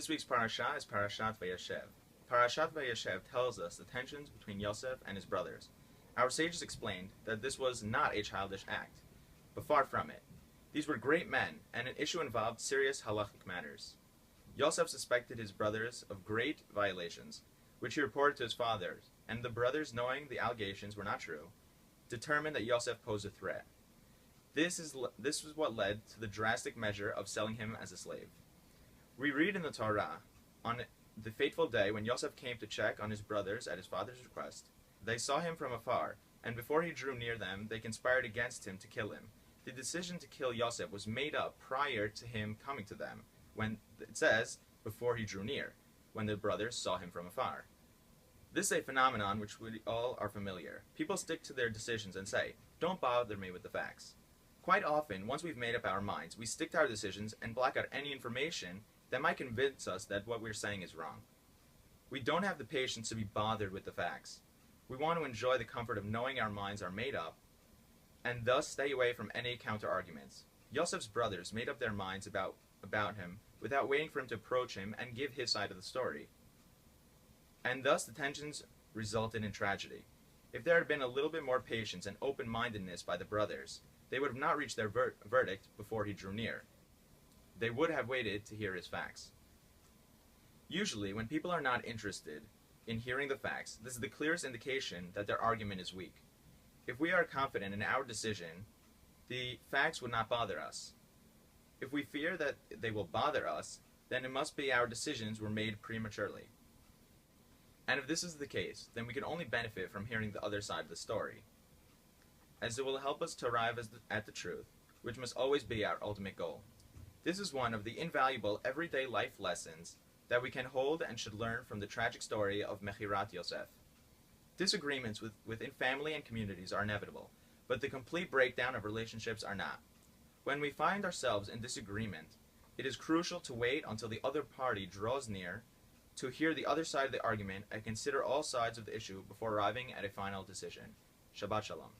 This week's parasha is Parashat Vayeshev. Parashat Vayeshev tells us the tensions between Yosef and his brothers. Our sages explained that this was not a childish act, but far from it. These were great men, and an issue involved serious halachic matters. Yosef suspected his brothers of great violations, which he reported to his father, and the brothers, knowing the allegations were not true, determined that Yosef posed a threat. This was what led to the drastic measure of selling him as a slave. We read in the Torah, on the fateful day when Yosef came to check on his brothers at his father's request, they saw him from afar, and before he drew near them, they conspired against him to kill him. The decision to kill Yosef was made up prior to him coming to them, when it says, before he drew near, when the brothers saw him from afar. This is a phenomenon which we all are familiar. People stick to their decisions and say, don't bother me with the facts. Quite often, once we've made up our minds, we stick to our decisions and block out any information that might convince us that what we're saying is wrong. We don't have the patience to be bothered with the facts. We want to enjoy the comfort of knowing our minds are made up, and thus stay away from any counter-arguments. Yosef's brothers made up their minds about him without waiting for him to approach him and give his side of the story. And thus the tensions resulted in tragedy. If there had been a little bit more patience and open-mindedness by the brothers, they would have not reached their verdict before he drew near. They would have waited to hear his facts. Usually, when people are not interested in hearing the facts, this is the clearest indication that their argument is weak. If we are confident in our decision, the facts would not bother us. If we fear that they will bother us, then it must be our decisions were made prematurely. And if this is the case, then we can only benefit from hearing the other side of the story, as it will help us to arrive at the truth, which must always be our ultimate goal. This is one of the invaluable everyday life lessons that we can hold and should learn from the tragic story of Mechirat Yosef. Disagreements within family and communities are inevitable, but the complete breakdown of relationships are not. When we find ourselves in disagreement, it is crucial to wait until the other party draws near to hear the other side of the argument and consider all sides of the issue before arriving at a final decision. Shabbat Shalom.